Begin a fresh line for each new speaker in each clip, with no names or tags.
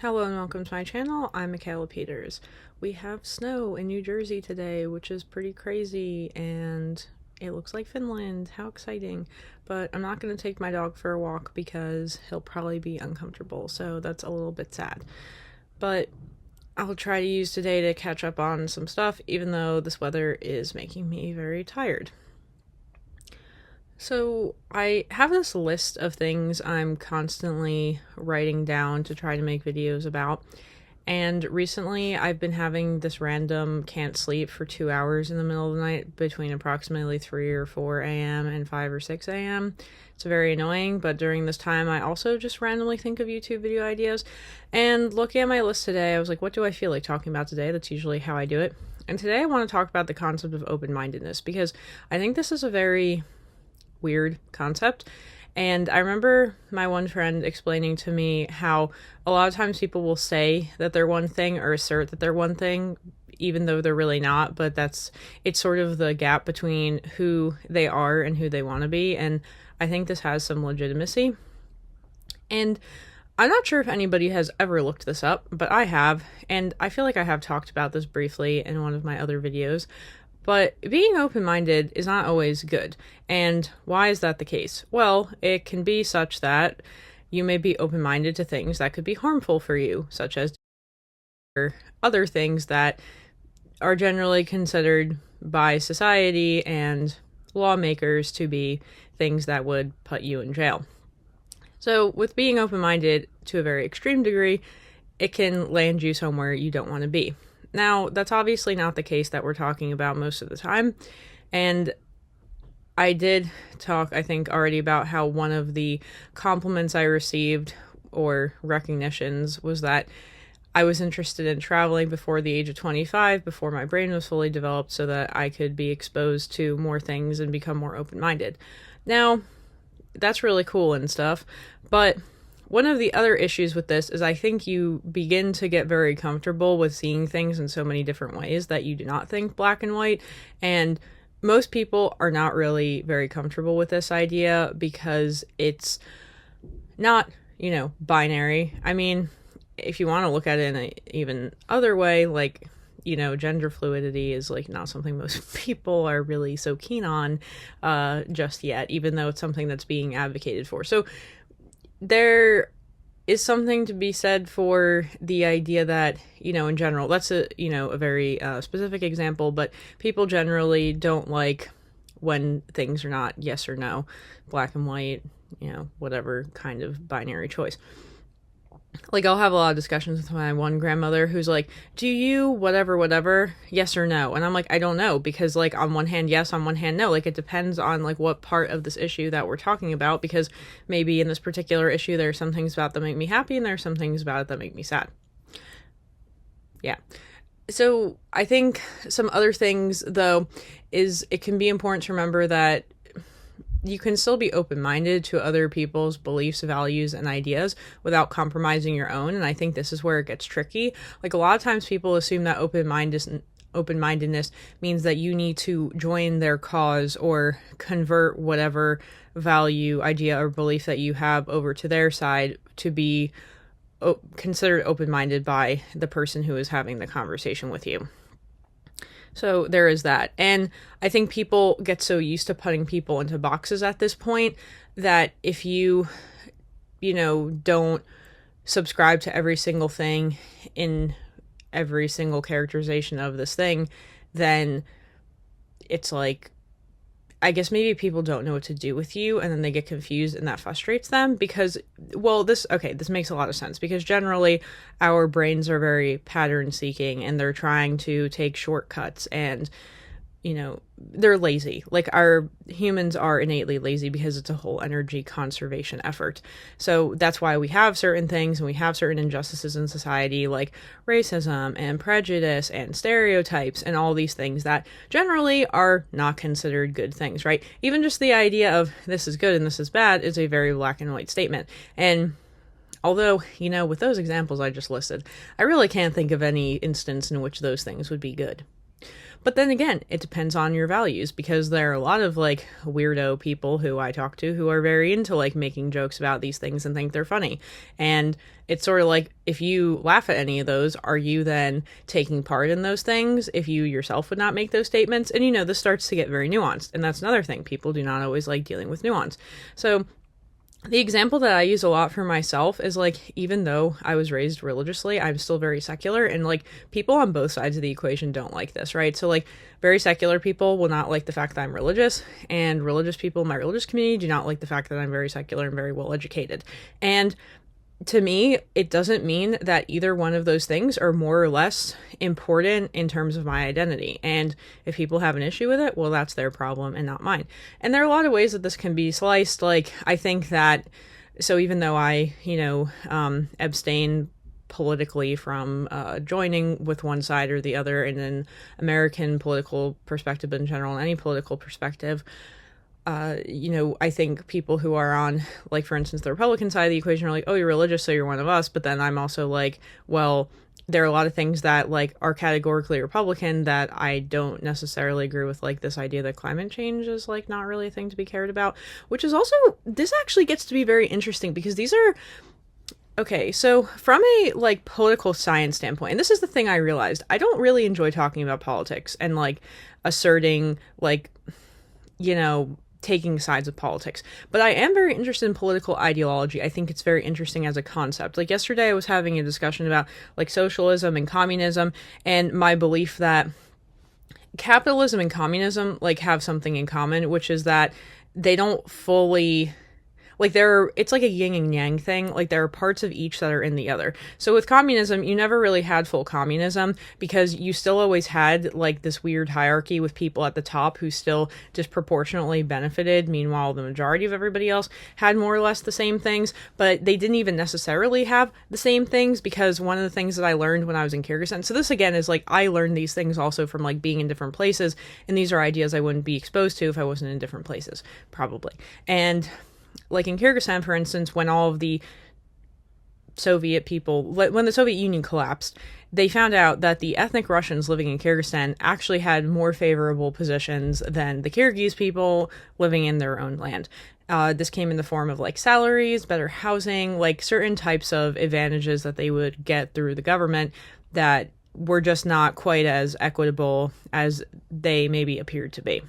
Hello and welcome to my channel. I'm Michaela Peters. We have snow in New Jersey today, which is pretty crazy, and it looks like Finland. How exciting. But I'm not going to take my dog for a walk because he'll probably be uncomfortable, so that's a little bit sad. But I'll try to use today to catch up on some stuff, even though this weather is making me very tired. So I have this list of things I'm constantly writing down to try to make videos about. And recently I've been having this random can't sleep for 2 hours in the middle of the night between approximately 3 or 4 a.m. and 5 or 6 a.m. It's very annoying, but during this time I also just randomly think of YouTube video ideas. And looking at my list today, I was like, what do I feel like talking about today? That's usually how I do it. And today I want to talk about the concept of open-mindedness because I think this is a very weird concept. And I remember my one friend explaining to me how a lot of times people will say that they're one thing or assert that they're one thing, even though they're really not, but it's sort of the gap between who they are and who they want to be. And I think this has some legitimacy. And I'm not sure if anybody has ever looked this up, but I have, and I feel like I have talked about this briefly in one of my other videos. But being open-minded is not always good. And why is that the case? Well, it can be such that you may be open-minded to things that could be harmful for you, such as other things that are generally considered by society and lawmakers to be things that would put you in jail. So with being open-minded to a very extreme degree, it can land you somewhere you don't want to be. Now, that's obviously not the case that we're talking about most of the time, and I did talk, I think, already about how one of the compliments I received, or recognitions, was that I was interested in traveling before the age of 25, before my brain was fully developed, so that I could be exposed to more things and become more open-minded. Now, that's really cool and stuff, but one of the other issues with this is I think you begin to get very comfortable with seeing things in so many different ways that you do not think black and white. And most people are not really very comfortable with this idea because it's not, binary. I mean, if you want to look at it in an even other way, like, gender fluidity is like not something most people are really so keen on just yet, even though it's something that's being advocated for. So there is something to be said for the idea that, in general, that's a very specific example, but people generally don't like when things are not yes or no, black and white, whatever kind of binary choice. Like, I'll have a lot of discussions with my one grandmother who's like, do you whatever, yes or no? And I'm like, I don't know, because like on one hand yes, on one hand no. Like, it depends on like what part of this issue that we're talking about, because maybe in this particular issue there are some things about it that make me happy and there are some things about it that make me sad. Yeah. So I think some other things, though, is it can be important to remember that you can still be open-minded to other people's beliefs, values, and ideas without compromising your own. And I think this is where it gets tricky. Like, a lot of times people assume that open-mindedness means that you need to join their cause or convert whatever value, idea, or belief that you have over to their side to be considered open-minded by the person who is having the conversation with you. So there is that. And I think people get so used to putting people into boxes at this point that if you, don't subscribe to every single thing in every single characterization of this thing, then it's like, I guess maybe people don't know what to do with you, and then they get confused, and that frustrates them because, well, this makes a lot of sense, because generally our brains are very pattern seeking and they're trying to take shortcuts, and they're lazy. Like, our humans are innately lazy because it's a whole energy conservation effort. So that's why we have certain things and we have certain injustices in society, like racism and prejudice and stereotypes and all these things that generally are not considered good things, right? Even just the idea of this is good and this is bad is a very black and white statement. And although, with those examples I just listed, I really can't think of any instance in which those things would be good. But then again, it depends on your values, because there are a lot of like weirdo people who I talk to who are very into like making jokes about these things and think they're funny. And it's sort of like, if you laugh at any of those, are you then taking part in those things if you yourself would not make those statements? And this starts to get very nuanced. And that's another thing. People do not always like dealing with nuance. So the example that I use a lot for myself is like, even though I was raised religiously, I'm still very secular, and like people on both sides of the equation don't like this, right? So like very secular people will not like the fact that I'm religious, and religious people in my religious community do not like the fact that I'm very secular and very well educated. And to me, it doesn't mean that either one of those things are more or less important in terms of my identity. And if people have an issue with it, well, that's their problem and not mine. And there are a lot of ways that this can be sliced. Like, I think that, so even though I, abstain politically from joining with one side or the other in an American political perspective in general, any political perspective, I think people who are on, like, for instance, the Republican side of the equation are like, oh, you're religious, so you're one of us. But then I'm also like, well, there are a lot of things that, like, are categorically Republican that I don't necessarily agree with, like this idea that climate change is, like, not really a thing to be cared about, which is also, this actually gets to be very interesting, because these are, okay, so from a, like, political science standpoint, and this is the thing I realized, I don't really enjoy talking about politics and, like, asserting, like, taking sides of politics. But I am very interested in political ideology. I think it's very interesting as a concept. Like yesterday I was having a discussion about like socialism and communism, and my belief that capitalism and communism like have something in common, which is that they don't fully, like, it's like a yin and yang thing. Like, there are parts of each that are in the other. So with communism, you never really had full communism, because you still always had, like, this weird hierarchy with people at the top who still disproportionately benefited. Meanwhile, the majority of everybody else had more or less the same things, but they didn't even necessarily have the same things, because one of the things that I learned when I was in Kyrgyzstan, so this again is like, I learned these things also from like being in different places, and these are ideas I wouldn't be exposed to if I wasn't in different places, probably. And like in Kyrgyzstan, for instance, when all of the Soviet people, when the Soviet Union collapsed, they found out that the ethnic Russians living in Kyrgyzstan actually had more favorable positions than the Kyrgyz people living in their own land. This came in the form of like salaries, better housing, like certain types of advantages that they would get through the government that were just not quite as equitable as they maybe appeared to be.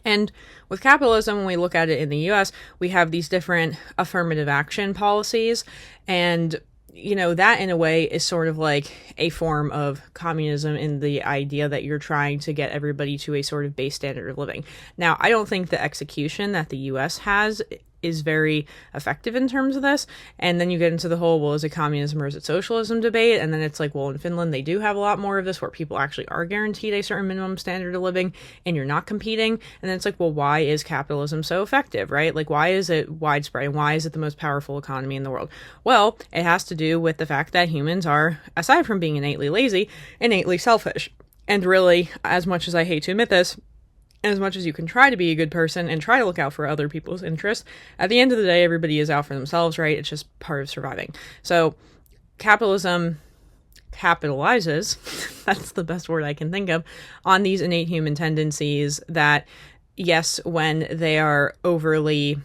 And with capitalism, when we look at it in the US, we have these different affirmative action policies. And, that in a way is sort of like a form of communism, in the idea that you're trying to get everybody to a sort of base standard of living. Now, I don't think the execution that the US has is very effective in terms of this. And then you get into the whole, well, is it communism or is it socialism debate? And then it's like, well, in Finland, they do have a lot more of this, where people actually are guaranteed a certain minimum standard of living and you're not competing. And then it's like, well, why is capitalism so effective, right? Like, why is it widespread and why is it the most powerful economy in the world? Well, it has to do with the fact that humans are, aside from being innately lazy, innately selfish. And really, as much as I hate to admit this, as much as you can try to be a good person and try to look out for other people's interests, at the end of the day, everybody is out for themselves, right? It's just part of surviving. So capitalism capitalizes, that's the best word I can think of, on these innate human tendencies that, yes, when they are overly,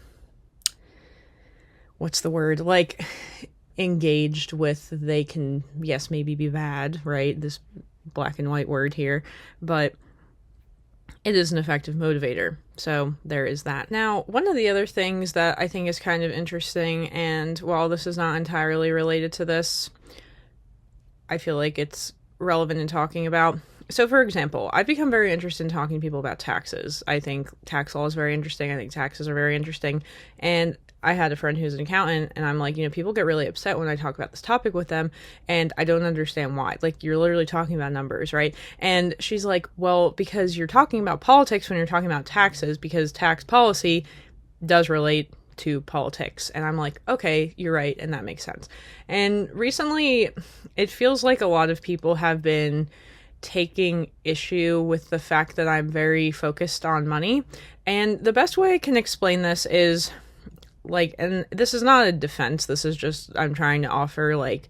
what's the word? Like, engaged with, they can, yes, maybe be bad, right? This black and white word here, but it is an effective motivator. So there is that. Now, one of the other things that I think is kind of interesting, and while this is not entirely related to this, I feel like it's relevant in talking about. So, for example, I've become very interested in talking to people about taxes. I think tax law is very interesting. I think taxes are very interesting. And I had a friend who's an accountant, and I'm like, people get really upset when I talk about this topic with them, and I don't understand why. Like, you're literally talking about numbers, right? And she's like, well, because you're talking about politics when you're talking about taxes, because tax policy does relate to politics. And I'm like, okay, you're right, and that makes sense. And recently, it feels like a lot of people have been taking issue with the fact that I'm very focused on money. And the best way I can explain this is, like, and this is not a defense, this is just, I'm trying to offer, like,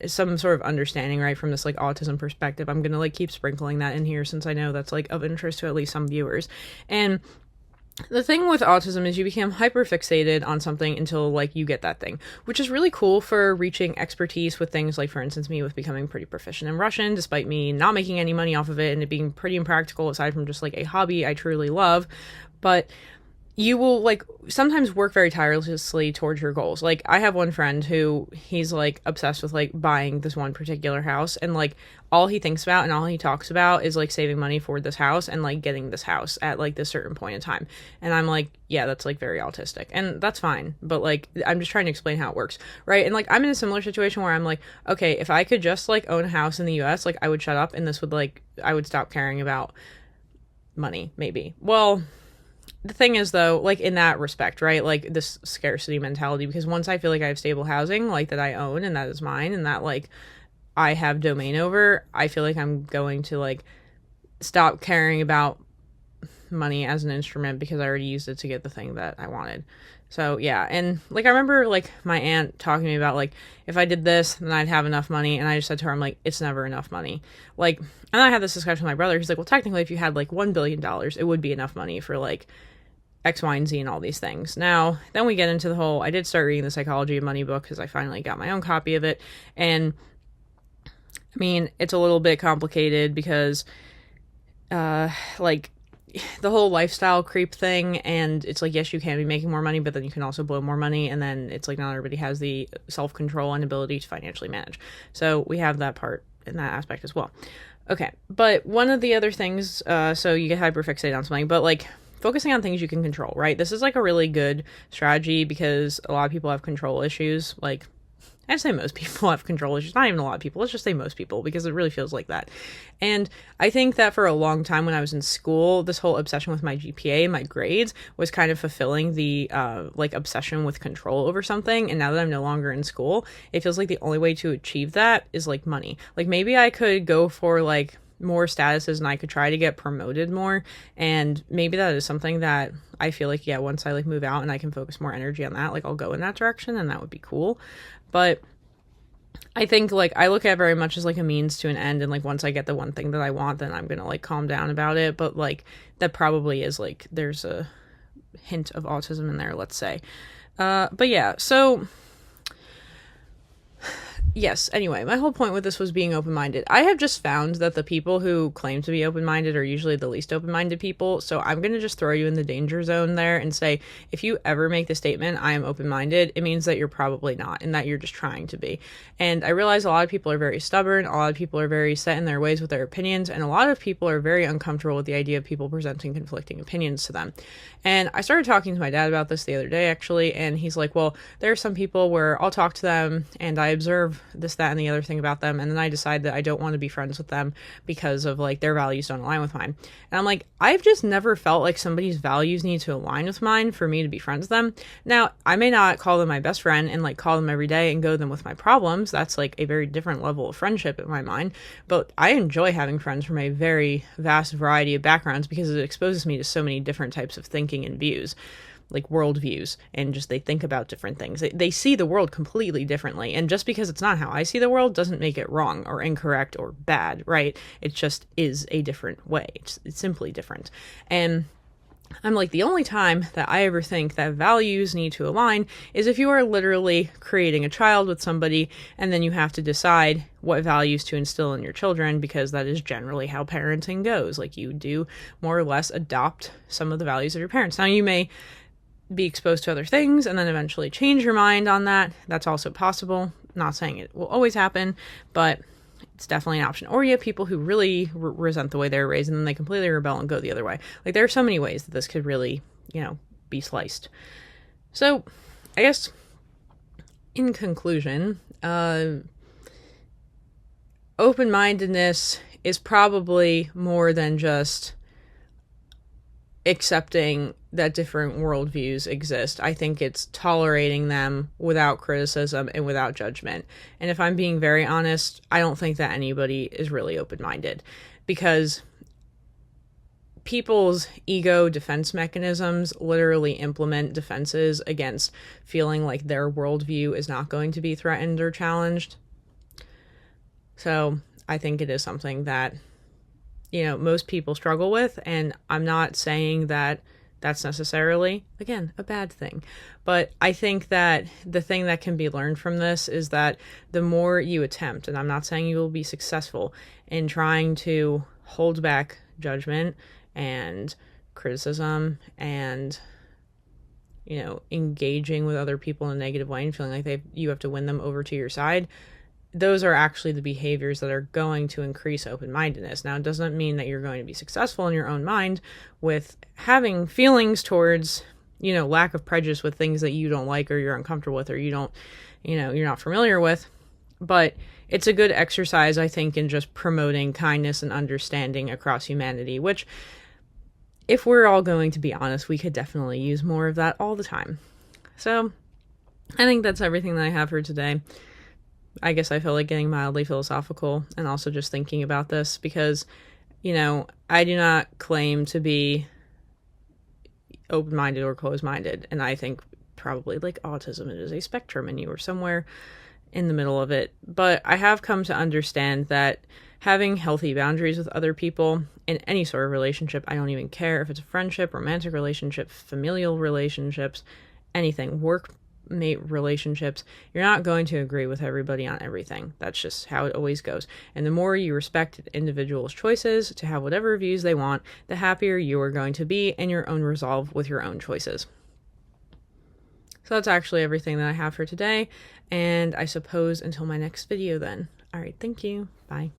some sort of understanding, right, from this like autism perspective. I'm gonna like keep sprinkling that in here since I know that's like of interest to at least some viewers. And the thing with autism is you become hyper fixated on something until like you get that thing, which is really cool for reaching expertise with things like, for instance, me with becoming pretty proficient in Russian, despite me not making any money off of it and it being pretty impractical aside from just like a hobby I truly love. But you will like sometimes work very tirelessly towards your goals. Like I have one friend who he's like obsessed with like buying this one particular house, and like all he thinks about and all he talks about is like saving money for this house and like getting this house at like this certain point in time. And I'm like, yeah, that's like very autistic, and that's fine, but like I'm just trying to explain how it works, right? And like I'm in a similar situation where I'm like, okay, if I could just like own a house in the US, like I would shut up and this would like I would stop caring about money, maybe. Well, the thing is though, like in that respect, right, like this scarcity mentality, because once I feel like I have stable housing like that I own and that is mine and that like I have domain over, I feel like I'm going to like stop caring about money as an instrument because I already used it to get the thing that I wanted. So yeah, and like I remember like my aunt talking to me about like if I did this then I'd have enough money, and I just said to her, I'm like, it's never enough money. Like, and I had this discussion with my brother. He's like, well, technically if you had like $1 billion it would be enough money for like X, Y, and Z and all these things. Now, then we get into the whole, I did start reading the Psychology of Money book because I finally got my own copy of it. And I mean, it's a little bit complicated because, like, the whole lifestyle creep thing, and it's like, yes, you can be making more money, but then you can also blow more money, and then it's like not everybody has the self-control and ability to financially manage. So we have that part in that aspect as well. Okay, but one of the other things, so you get hyperfixated on something, but like, focusing on things you can control, right? This is like a really good strategy because a lot of people have control issues. Like, I'd say most people have control issues. Not even a lot of people. Let's just say most people because it really feels like that. And I think that for a long time when I was in school, this whole obsession with my GPA, my grades, was kind of fulfilling the like obsession with control over something. And now that I'm no longer in school, it feels like the only way to achieve that is like money. Like maybe I could go for like more statuses and I could try to get promoted more, and maybe that is something that I feel like, yeah, once I like move out and I can focus more energy on that, like I'll go in that direction and that would be cool. But I think like I look at it very much as like a means to an end, and like once I get the one thing that I want, then I'm gonna like calm down about it. But like that probably is like there's a hint of autism in there, let's say. But yeah, so yes, anyway, my whole point with this was being open-minded. I have just found that the people who claim to be open-minded are usually the least open-minded people, so I'm going to just throw you in the danger zone there and say, if you ever make the statement, I am open-minded, it means that you're probably not, and that you're just trying to be. And I realize a lot of people are very stubborn, a lot of people are very set in their ways with their opinions, and a lot of people are very uncomfortable with the idea of people presenting conflicting opinions to them. And I started talking to my dad about this the other day, actually, and he's like, well, there are some people where I'll talk to them, and I observe this, that, and the other thing about them, and then I decide that I don't want to be friends with them because of like their values don't align with mine. And I'm like, I've just never felt like somebody's values need to align with mine for me to be friends with them. Now, I may not call them my best friend and like call them every day and go to them with my problems. That's like a very different level of friendship in my mind. But I enjoy having friends from a very vast variety of backgrounds because it exposes me to so many different types of thinking and views, like worldviews, and just they think about different things. They see the world completely differently, and just because it's not how I see the world doesn't make it wrong or incorrect or bad, right? It just is a different way. It's simply different. And I'm like, the only time that I ever think that values need to align is if you are literally creating a child with somebody and then you have to decide what values to instill in your children, because that is generally how parenting goes. Like you do more or less adopt some of the values of your parents. Now you may be exposed to other things and then eventually change your mind on that. That's also possible. Not saying it will always happen, but it's definitely an option. Or you have people who really resent the way they were raised and then they completely rebel and go the other way. Like there are so many ways that this could really, be sliced. So I guess in conclusion, open-mindedness is probably more than just accepting that different worldviews exist. I think it's tolerating them without criticism and without judgment. And if I'm being very honest, I don't think that anybody is really open-minded, because people's ego defense mechanisms literally implement defenses against feeling like their worldview is not going to be threatened or challenged. So I think it is something that, most people struggle with. And I'm not saying that that's necessarily, again, a bad thing. But I think that the thing that can be learned from this is that the more you attempt, and I'm not saying you will be successful in trying to hold back judgment and criticism and, engaging with other people in a negative way and feeling like you have to win them over to your side, those are actually the behaviors that are going to increase open-mindedness. Now, it doesn't mean that you're going to be successful in your own mind with having feelings towards, lack of prejudice with things that you don't like or you're uncomfortable with or you're not familiar with. But it's a good exercise, I think, in just promoting kindness and understanding across humanity, which, if we're all going to be honest, we could definitely use more of that all the time. So I think that's everything that I have for today. I guess I feel like getting mildly philosophical and also just thinking about this because, I do not claim to be open-minded or closed-minded. And I think probably like autism, it is a spectrum and you are somewhere in the middle of it. But I have come to understand that having healthy boundaries with other people in any sort of relationship, I don't even care if it's a friendship, romantic relationship, familial relationships, anything, workmate relationships, you're not going to agree with everybody on everything. That's just how it always goes. And the more you respect individuals' choices to have whatever views they want, the happier you are going to be in your own resolve with your own choices. So that's actually everything that I have for today. And I suppose until my next video then. All right, thank you. Bye.